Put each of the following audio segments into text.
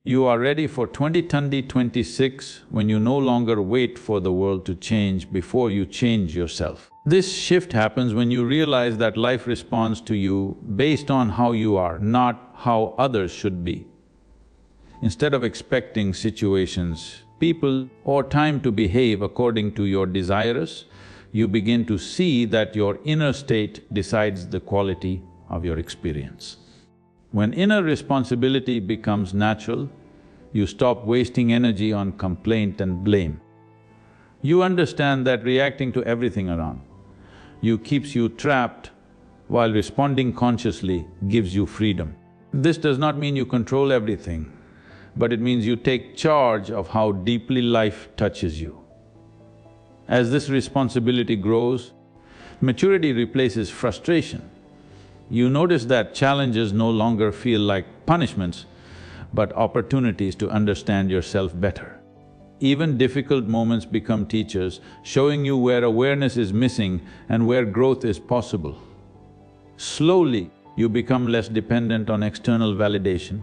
You are ready for 2026 when you no longer wait for the world to change before you change yourself. This shift happens when you realize that life responds to you based on how you are, not how others should be. Instead of expecting situations, people, or time to behave according to your desires, you begin to see that your inner state decides the quality of your experience. When inner responsibility becomes natural, you stop wasting energy on complaint and blame. You understand that reacting to everything around you keeps you trapped, while responding consciously gives you freedom. This does not mean you control everything, but it means you take charge of how deeply life touches you. As this responsibility grows, maturity replaces frustration. You notice that challenges no longer feel like punishments, but opportunities to understand yourself better. Even difficult moments become teachers, showing you where awareness is missing and where growth is possible. Slowly, you become less dependent on external validation.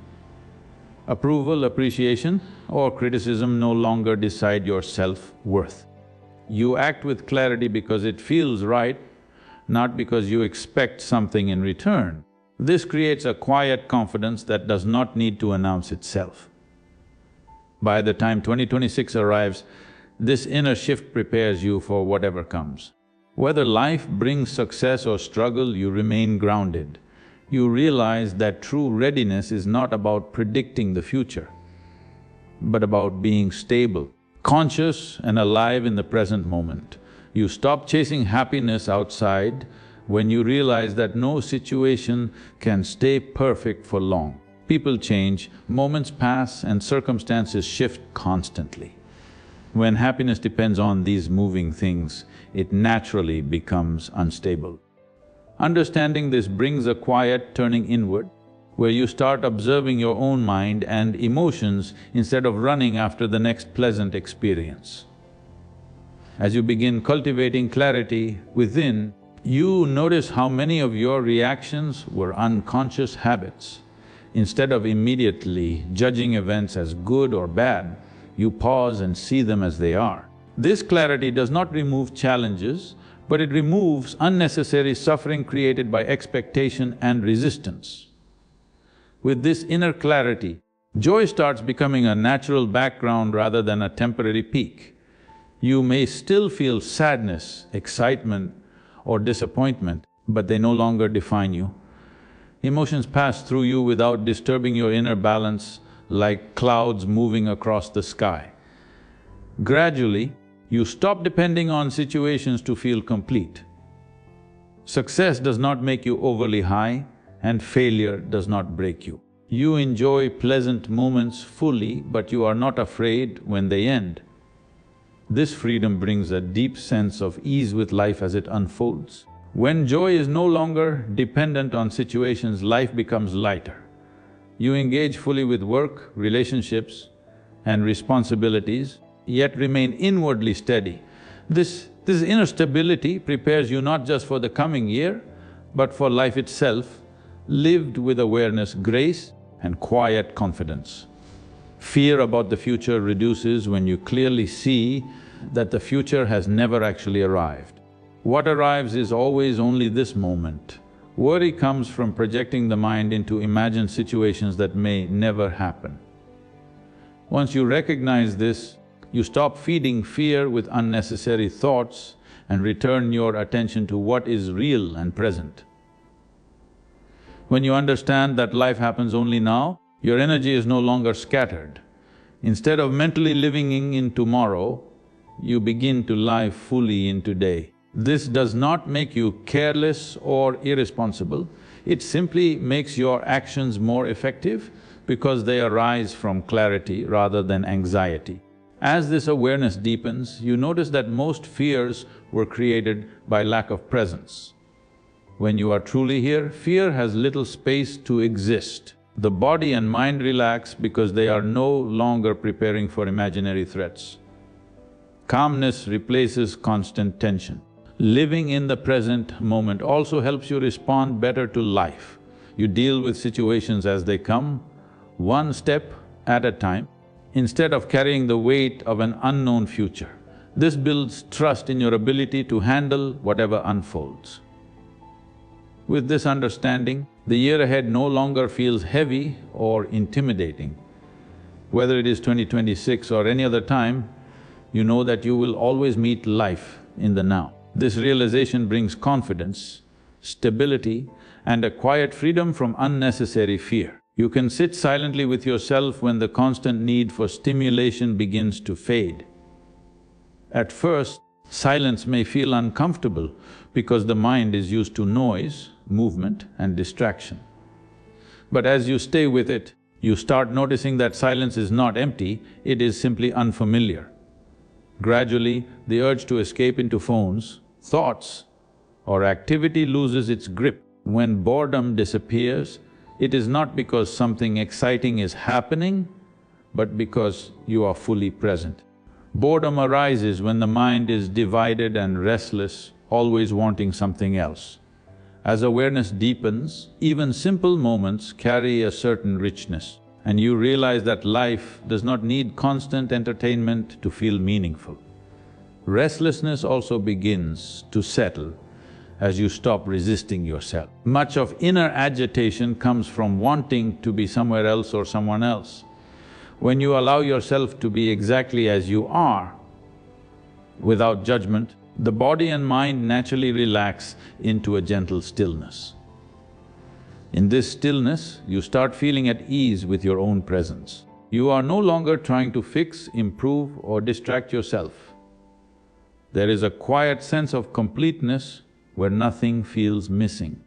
Approval, appreciation, or criticism no longer decide your self-worth. You act with clarity because it feels right, not because you expect something in return. This creates a quiet confidence that does not need to announce itself. By the time 2026 arrives, this inner shift prepares you for whatever comes. Whether life brings success or struggle, you remain grounded. You realize that true readiness is not about predicting the future, but about being stable, conscious and alive in the present moment. You stop chasing happiness outside when you realize that no situation can stay perfect for long. People change, moments pass and circumstances shift constantly. When happiness depends on these moving things, it naturally becomes unstable. Understanding this brings a quiet turning inward, where you start observing your own mind and emotions instead of running after the next pleasant experience. As you begin cultivating clarity within, you notice how many of your reactions were unconscious habits. Instead of immediately judging events as good or bad, you pause and see them as they are. This clarity does not remove challenges, but it removes unnecessary suffering created by expectation and resistance. With this inner clarity, joy starts becoming a natural background rather than a temporary peak. You may still feel sadness, excitement, or disappointment, but they no longer define you. Emotions pass through you without disturbing your inner balance, like clouds moving across the sky. Gradually, you stop depending on situations to feel complete. Success does not make you overly high, and failure does not break you. You enjoy pleasant moments fully, but you are not afraid when they end. This freedom brings a deep sense of ease with life as it unfolds. When joy is no longer dependent on situations, life becomes lighter. You engage fully with work, relationships, and responsibilities, yet remain inwardly steady. This inner stability prepares you not just for the coming year, but for life itself, lived with awareness, grace, and quiet confidence. Fear about the future reduces when you clearly see that the future has never actually arrived. What arrives is always only this moment. Worry comes from projecting the mind into imagined situations that may never happen. Once you recognize this, you stop feeding fear with unnecessary thoughts and return your attention to what is real and present. When you understand that life happens only now, your energy is no longer scattered. Instead of mentally living in tomorrow, you begin to live fully in today. This does not make you careless or irresponsible, it simply makes your actions more effective because they arise from clarity rather than anxiety. As this awareness deepens, you notice that most fears were created by lack of presence. When you are truly here, fear has little space to exist. The body and mind relax because they are no longer preparing for imaginary threats. Calmness replaces constant tension. Living in the present moment also helps you respond better to life. You deal with situations as they come, one step at a time, instead of carrying the weight of an unknown future. This builds trust in your ability to handle whatever unfolds. With this understanding, the year ahead no longer feels heavy or intimidating. Whether it is 2026 or any other time, you know that you will always meet life in the now. This realization brings confidence, stability, and a quiet freedom from unnecessary fear. You can sit silently with yourself when the constant need for stimulation begins to fade. At first, silence may feel uncomfortable because the mind is used to noise, movement, and distraction. But as you stay with it, you start noticing that silence is not empty, it is simply unfamiliar. Gradually, the urge to escape into phones, thoughts, or activity loses its grip. When boredom disappears, it is not because something exciting is happening, but because you are fully present. Boredom arises when the mind is divided and restless, always wanting something else. As awareness deepens, even simple moments carry a certain richness, and you realize that life does not need constant entertainment to feel meaningful. Restlessness also begins to settle as you stop resisting yourself. Much of inner agitation comes from wanting to be somewhere else or someone else. When you allow yourself to be exactly as you are, without judgment, the body and mind naturally relax into a gentle stillness. In this stillness, you start feeling at ease with your own presence. You are no longer trying to fix, improve, or distract yourself. There is a quiet sense of completeness where nothing feels missing.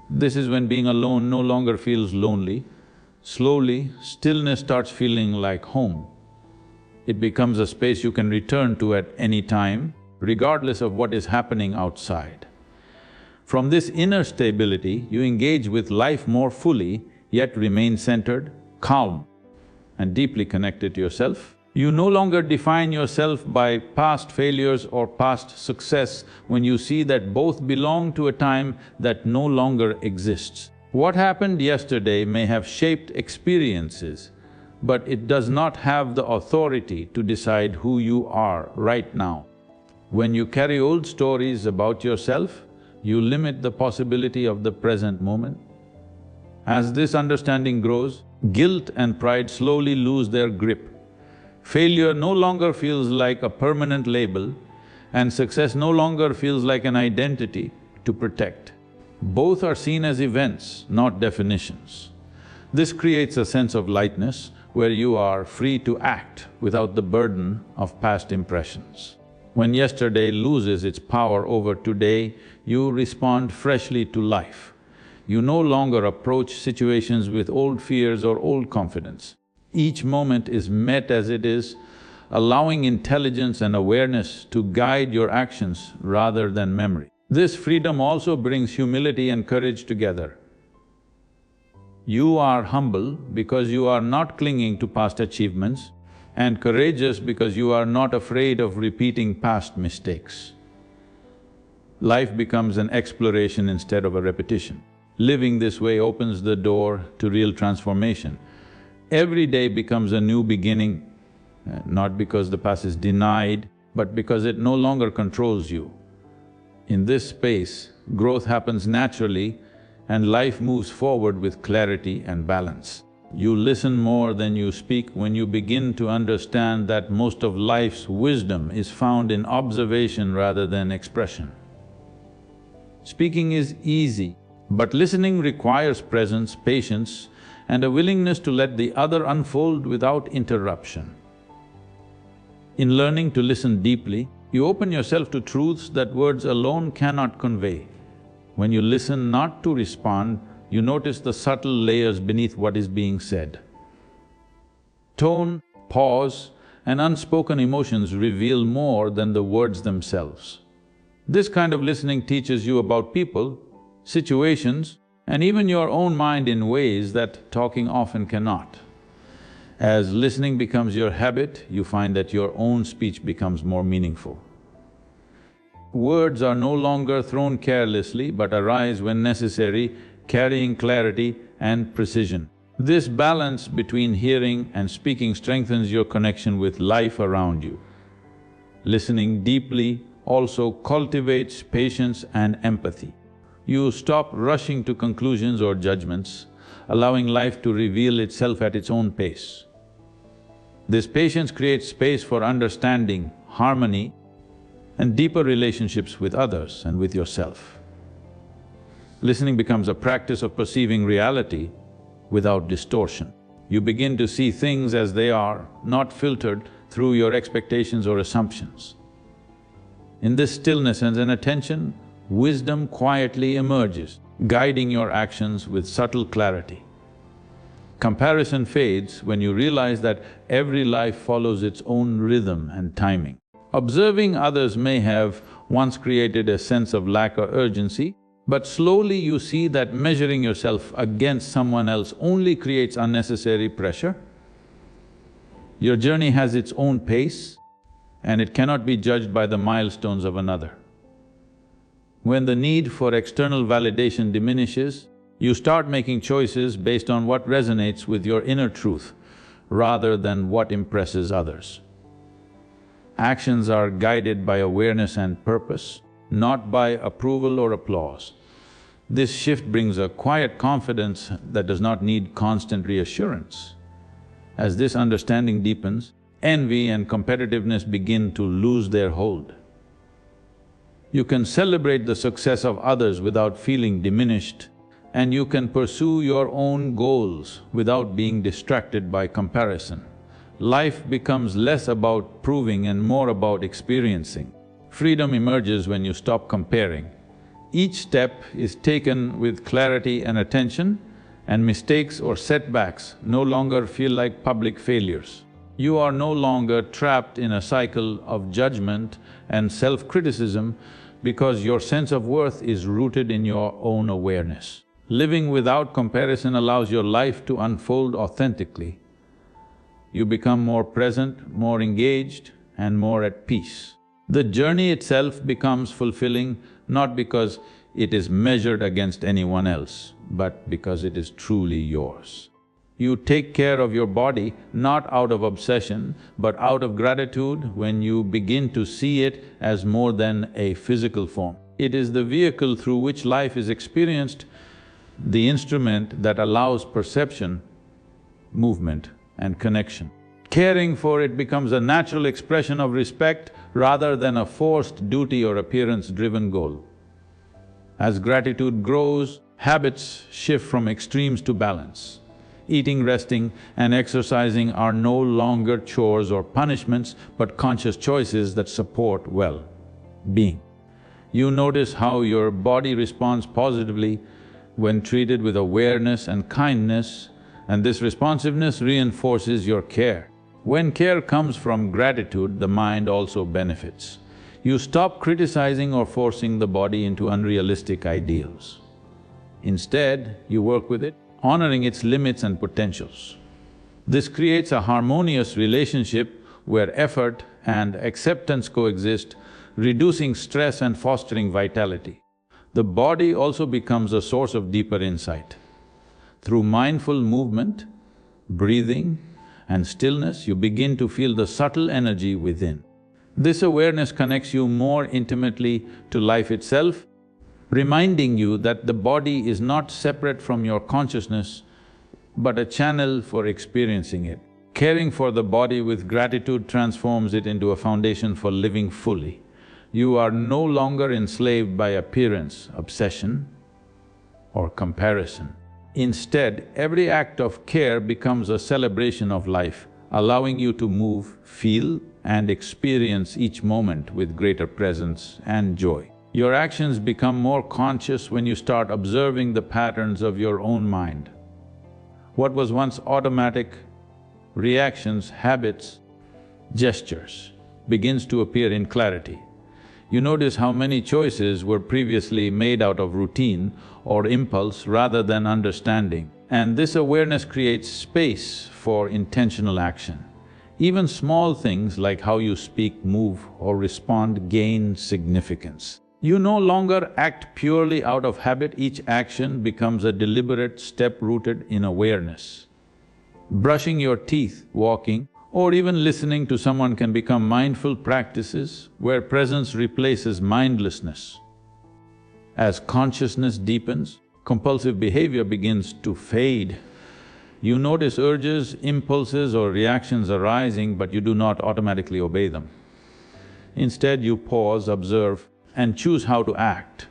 This is when being alone no longer feels lonely. Slowly, stillness starts feeling like home. It becomes a space you can return to at any time, regardless of what is happening outside. From this inner stability, you engage with life more fully, yet remain centered, calm, and deeply connected to yourself. You no longer define yourself by past failures or past success when you see that both belong to a time that no longer exists. What happened yesterday may have shaped experiences, but it does not have the authority to decide who you are right now. When you carry old stories about yourself, you limit the possibility of the present moment. As this understanding grows, guilt and pride slowly lose their grip. Failure no longer feels like a permanent label, and success no longer feels like an identity to protect. Both are seen as events, not definitions. This creates a sense of lightness where you are free to act without the burden of past impressions. When yesterday loses its power over today, you respond freshly to life. You no longer approach situations with old fears or old confidence. Each moment is met as it is, allowing intelligence and awareness to guide your actions rather than memory. This freedom also brings humility and courage together. You are humble because you are not clinging to past achievements, and courageous because you are not afraid of repeating past mistakes. Life becomes an exploration instead of a repetition. Living this way opens the door to real transformation. Every day becomes a new beginning, not because the past is denied, but because it no longer controls you. In this space, growth happens naturally and life moves forward with clarity and balance. You listen more than you speak when you begin to understand that most of life's wisdom is found in observation rather than expression. Speaking is easy, but listening requires presence, patience, and a willingness to let the other unfold without interruption. In learning to listen deeply, you open yourself to truths that words alone cannot convey. When you listen not to respond, you notice the subtle layers beneath what is being said. Tone, pause, and unspoken emotions reveal more than the words themselves. This kind of listening teaches you about people, situations, and even your own mind in ways that talking often cannot. As listening becomes your habit, you find that your own speech becomes more meaningful. Words are no longer thrown carelessly but arise when necessary, carrying clarity and precision. This balance between hearing and speaking strengthens your connection with life around you. Listening deeply also cultivates patience and empathy. You stop rushing to conclusions or judgments, allowing life to reveal itself at its own pace. This patience creates space for understanding, harmony, and deeper relationships with others and with yourself. Listening becomes a practice of perceiving reality without distortion. You begin to see things as they are, not filtered through your expectations or assumptions. In this stillness and attention, wisdom quietly emerges, guiding your actions with subtle clarity. Comparison fades when you realize that every life follows its own rhythm and timing. Observing others may have once created a sense of lack or urgency, but slowly you see that measuring yourself against someone else only creates unnecessary pressure. Your journey has its own pace, and it cannot be judged by the milestones of another. When the need for external validation diminishes, you start making choices based on what resonates with your inner truth rather than what impresses others. Actions are guided by awareness and purpose, not by approval or applause. This shift brings a quiet confidence that does not need constant reassurance. As this understanding deepens, envy and competitiveness begin to lose their hold. You can celebrate the success of others without feeling diminished, and you can pursue your own goals without being distracted by comparison. Life becomes less about proving and more about experiencing. Freedom emerges when you stop comparing. Each step is taken with clarity and attention, and mistakes or setbacks no longer feel like public failures. You are no longer trapped in a cycle of judgment and self-criticism because your sense of worth is rooted in your own awareness. Living without comparison allows your life to unfold authentically. You become more present, more engaged, and more at peace. The journey itself becomes fulfilling not because it is measured against anyone else, but because it is truly yours. You take care of your body not out of obsession, but out of gratitude when you begin to see it as more than a physical form. It is the vehicle through which life is experienced, the instrument that allows perception, movement, and connection. Caring for it becomes a natural expression of respect rather than a forced duty or appearance-driven goal. As gratitude grows, habits shift from extremes to balance. Eating, resting, and exercising are no longer chores or punishments, but conscious choices that support well-being. You notice how your body responds positively when treated with awareness and kindness, and this responsiveness reinforces your care. When care comes from gratitude, the mind also benefits. You stop criticizing or forcing the body into unrealistic ideals. Instead, you work with it, honoring its limits and potentials. This creates a harmonious relationship where effort and acceptance coexist, reducing stress and fostering vitality. The body also becomes a source of deeper insight. Through mindful movement, breathing, and stillness, you begin to feel the subtle energy within. This awareness connects you more intimately to life itself, reminding you that the body is not separate from your consciousness, but a channel for experiencing it. Caring for the body with gratitude transforms it into a foundation for living fully. You are no longer enslaved by appearance, obsession, or comparison. Instead, every act of care becomes a celebration of life, allowing you to move, feel, and experience each moment with greater presence and joy. Your actions become more conscious when you start observing the patterns of your own mind. What was once automatic reactions, habits, gestures begins to appear in clarity. You notice how many choices were previously made out of routine or impulse rather than understanding, and this awareness creates space for intentional action. Even small things like how you speak, move, or respond gain significance. You no longer act purely out of habit, each action becomes a deliberate step rooted in awareness. Brushing your teeth, walking, or even listening to someone can become mindful practices where presence replaces mindlessness. As consciousness deepens, compulsive behavior begins to fade. You notice urges, impulses or reactions arising, but you do not automatically obey them. Instead, you pause, observe and choose how to act.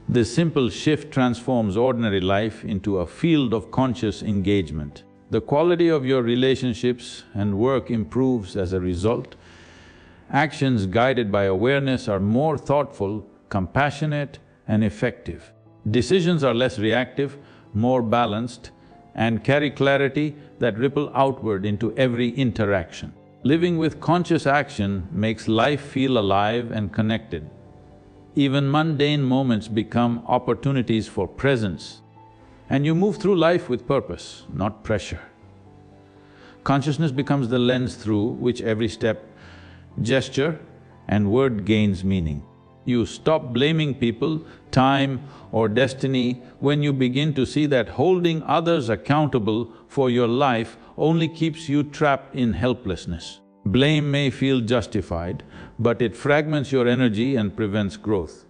This simple shift transforms ordinary life into a field of conscious engagement. The quality of your relationships and work improves as a result. Actions guided by awareness are more thoughtful, compassionate and effective. Decisions are less reactive, more balanced and carry clarity that ripple outward into every interaction. Living with conscious action makes life feel alive and connected. Even mundane moments become opportunities for presence, and you move through life with purpose, not pressure. Consciousness becomes the lens through which every step, gesture and word gains meaning. You stop blaming people, time or destiny when you begin to see that holding others accountable for your life only keeps you trapped in helplessness. Blame may feel justified, but it fragments your energy and prevents growth.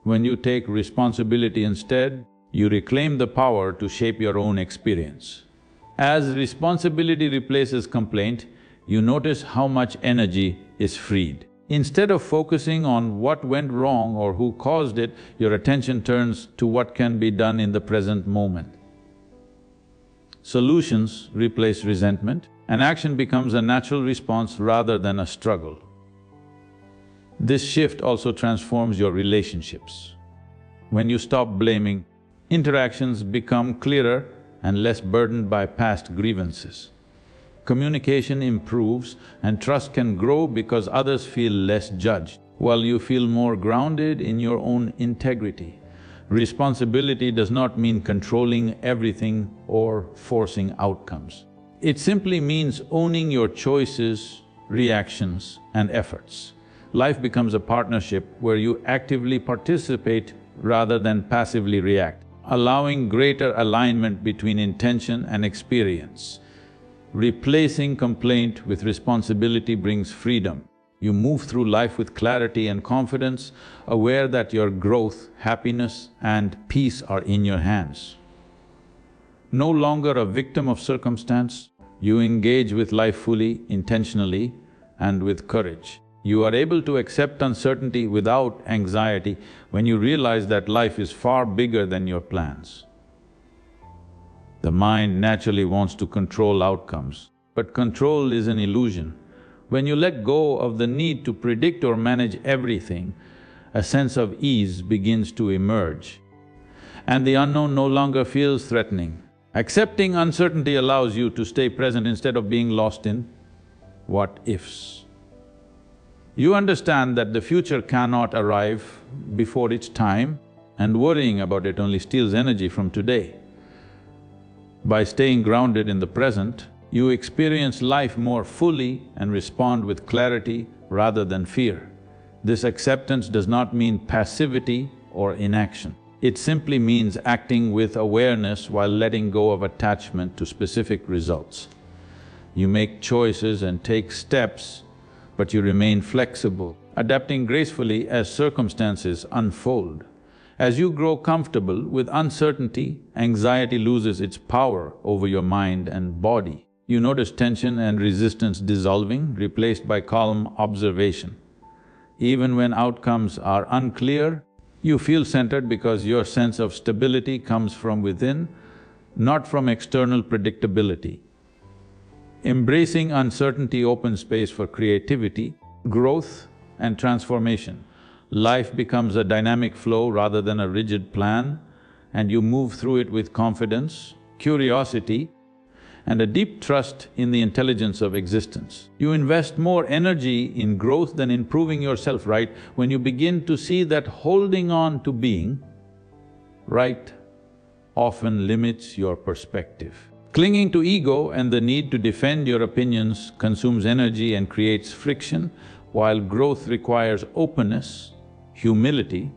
When you take responsibility instead, you reclaim the power to shape your own experience. As responsibility replaces complaint, you notice how much energy is freed. Instead of focusing on what went wrong or who caused it, your attention turns to what can be done in the present moment. Solutions replace resentment, and action becomes a natural response rather than a struggle. This shift also transforms your relationships. When you stop blaming, interactions become clearer and less burdened by past grievances. Communication improves and trust can grow because others feel less judged, while you feel more grounded in your own integrity. Responsibility does not mean controlling everything or forcing outcomes. It simply means owning your choices, reactions and efforts. Life becomes a partnership where you actively participate rather than passively react, allowing greater alignment between intention and experience. Replacing complaint with responsibility brings freedom. You move through life with clarity and confidence, aware that your growth, happiness and peace are in your hands. No longer a victim of circumstance, you engage with life fully, intentionally and with courage. You are able to accept uncertainty without anxiety when you realize that life is far bigger than your plans. The mind naturally wants to control outcomes, but control is an illusion. When you let go of the need to predict or manage everything, a sense of ease begins to emerge, and the unknown no longer feels threatening. Accepting uncertainty allows you to stay present instead of being lost in what-ifs. You understand that the future cannot arrive before its time, and worrying about it only steals energy from today. By staying grounded in the present, you experience life more fully and respond with clarity rather than fear. This acceptance does not mean passivity or inaction. It simply means acting with awareness while letting go of attachment to specific results. You make choices and take steps, but you remain flexible, adapting gracefully as circumstances unfold. As you grow comfortable with uncertainty, anxiety loses its power over your mind and body. You notice tension and resistance dissolving, replaced by calm observation. Even when outcomes are unclear, you feel centered because your sense of stability comes from within, not from external predictability. Embracing uncertainty opens space for creativity, growth and transformation. Life becomes a dynamic flow rather than a rigid plan, and you move through it with confidence, curiosity and a deep trust in the intelligence of existence. You invest more energy in growth than in proving yourself right when you begin to see that holding on to being right often limits your perspective. Clinging to ego and the need to defend your opinions consumes energy and creates friction, while growth requires openness, humility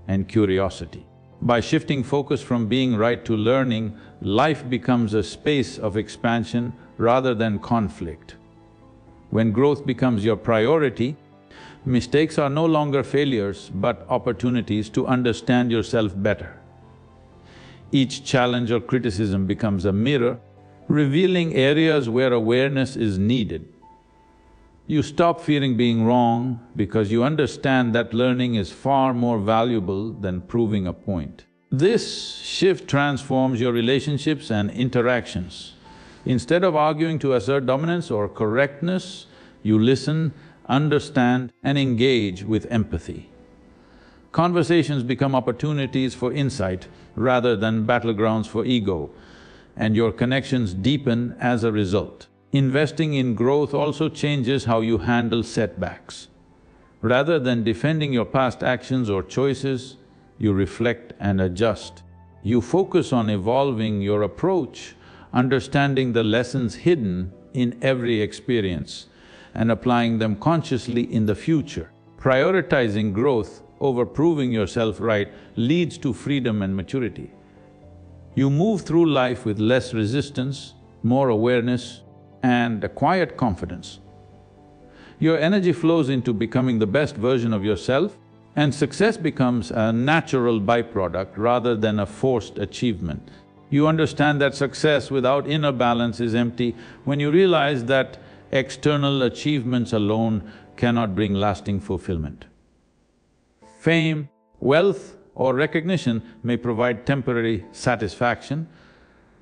and curiosity. By shifting focus from being right to learning, life becomes a space of expansion rather than conflict. When growth becomes your priority, mistakes are no longer failures but opportunities to understand yourself better. Each challenge or criticism becomes a mirror, revealing areas where awareness is needed. You stop fearing being wrong because you understand that learning is far more valuable than proving a point. This shift transforms your relationships and interactions. Instead of arguing to assert dominance or correctness, you listen, understand, and engage with empathy. Conversations become opportunities for insight rather than battlegrounds for ego, and your connections deepen as a result. Investing in growth also changes how you handle setbacks. Rather than defending your past actions or choices, you reflect and adjust. You focus on evolving your approach, understanding the lessons hidden in every experience, and applying them consciously in the future. Prioritizing growth over proving yourself right leads to freedom and maturity. You move through life with less resistance, more awareness, and a quiet confidence. Your energy flows into becoming the best version of yourself, and success becomes a natural byproduct rather than a forced achievement. You understand that success without inner balance is empty when you realize that external achievements alone cannot bring lasting fulfillment. Fame, wealth, or recognition may provide temporary satisfaction,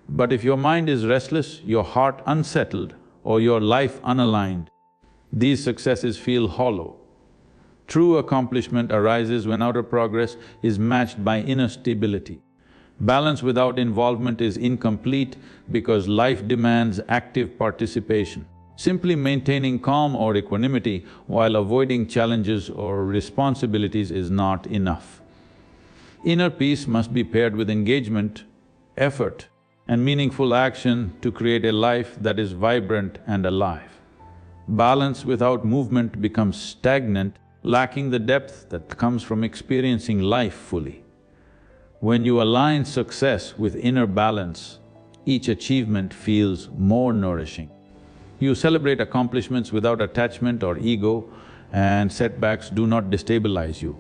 but if your mind is restless, your heart unsettled, or your life unaligned, these successes feel hollow. True accomplishment arises when outer progress is matched by inner stability. Balance without involvement is incomplete because life demands active participation. Simply maintaining calm or equanimity while avoiding challenges or responsibilities is not enough. Inner peace must be paired with engagement, effort, and meaningful action to create a life that is vibrant and alive. Balance without movement becomes stagnant, lacking the depth that comes from experiencing life fully. When you align success with inner balance, each achievement feels more nourishing. You celebrate accomplishments without attachment or ego, and setbacks do not destabilize you.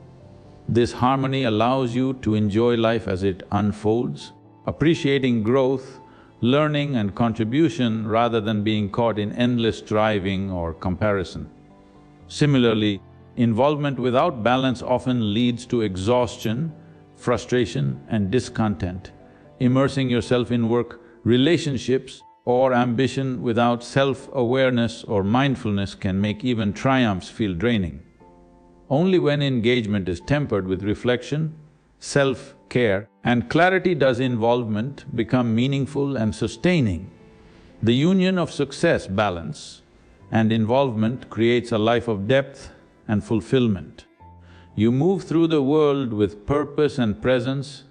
This harmony allows you to enjoy life as it unfolds, appreciating growth, learning and contribution rather than being caught in endless striving or comparison. Similarly, involvement without balance often leads to exhaustion, frustration and discontent. Immersing yourself in work, relationships, or ambition without self-awareness or mindfulness can make even triumphs feel draining. Only when engagement is tempered with reflection, self-care, and clarity does involvement become meaningful and sustaining. The union of success, balance, and involvement creates a life of depth and fulfillment. You move through the world with purpose and presence,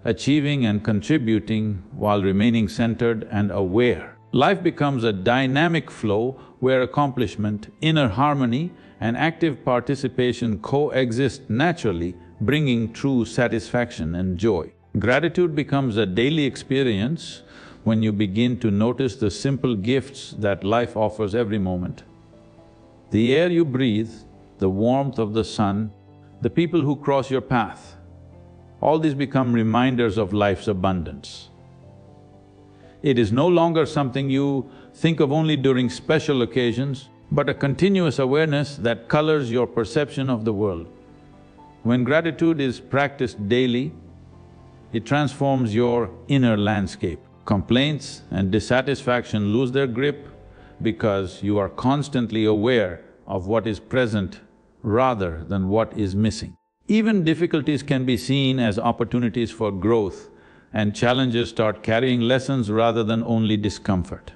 achieving and contributing while remaining centered and aware. Life becomes a dynamic flow where accomplishment, inner harmony, and active participation coexist naturally, bringing true satisfaction and joy. Gratitude becomes a daily experience when you begin to notice the simple gifts that life offers every moment. The air you breathe, the warmth of the sun, the people who cross your path, all these become reminders of life's abundance. It is no longer something you think of only during special occasions, but a continuous awareness that colors your perception of the world. When gratitude is practiced daily, it transforms your inner landscape. Complaints and dissatisfaction lose their grip because you are constantly aware of what is present rather than what is missing. Even difficulties can be seen as opportunities for growth, and challenges start carrying lessons rather than only discomfort.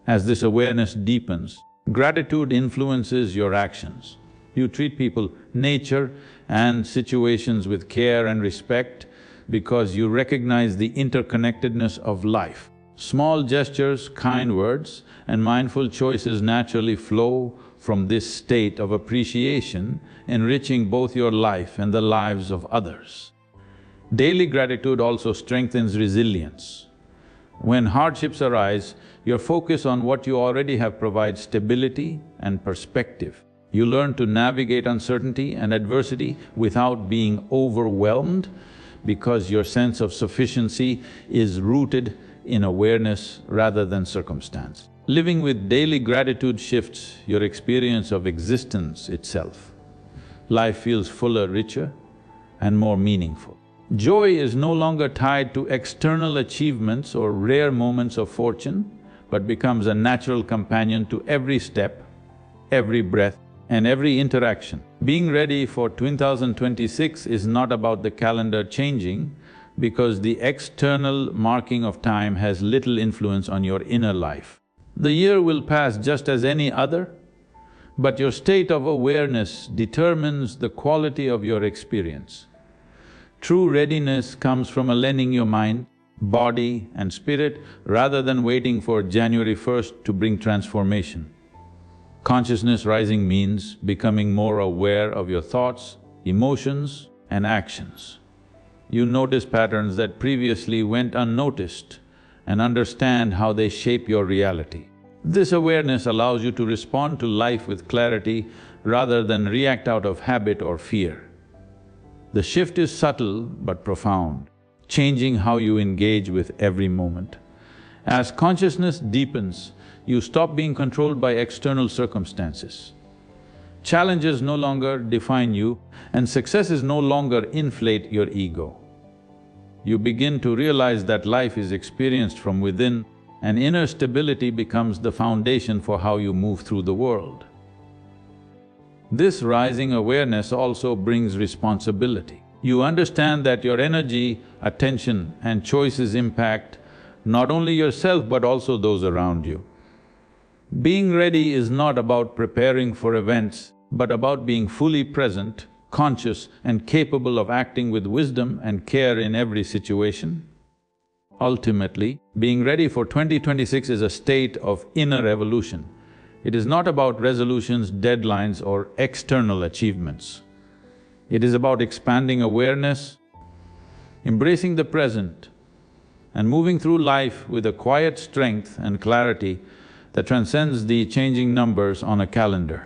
As this awareness deepens, gratitude influences your actions. You treat people, nature, and situations with care and respect because you recognize the interconnectedness of life. Small gestures, kind words, and mindful choices naturally flow from this state of appreciation, enriching both your life and the lives of others. Daily gratitude also strengthens resilience. When hardships arise, your focus on what you already have provides stability and perspective. You learn to navigate uncertainty and adversity without being overwhelmed because your sense of sufficiency is rooted in awareness rather than circumstance. Living with daily gratitude shifts your experience of existence itself. Life feels fuller, richer, and more meaningful. Joy is no longer tied to external achievements or rare moments of fortune, but becomes a natural companion to every step, every breath, and every interaction. Being ready for 2026 is not about the calendar changing, because the external marking of time has little influence on your inner life. The year will pass just as any other, but your state of awareness determines the quality of your experience. True readiness comes from aligning your mind, body and spirit rather than waiting for January 1st to bring transformation. Consciousness rising means becoming more aware of your thoughts, emotions and actions. You notice patterns that previously went unnoticed and understand how they shape your reality. This awareness allows you to respond to life with clarity rather than react out of habit or fear. The shift is subtle but profound, changing how you engage with every moment. As consciousness deepens, you stop being controlled by external circumstances. Challenges no longer define you, and successes no longer inflate your ego. You begin to realize that life is experienced from within, and inner stability becomes the foundation for how you move through the world. This rising awareness also brings responsibility. You understand that your energy, attention and choices impact not only yourself but also those around you. Being ready is not about preparing for events, but about being fully present, conscious and capable of acting with wisdom and care in every situation. Ultimately, being ready for 2026 is a state of inner evolution. It is not about resolutions, deadlines or external achievements. It is about expanding awareness, embracing the present and moving through life with a quiet strength and clarity that transcends the changing numbers on a calendar.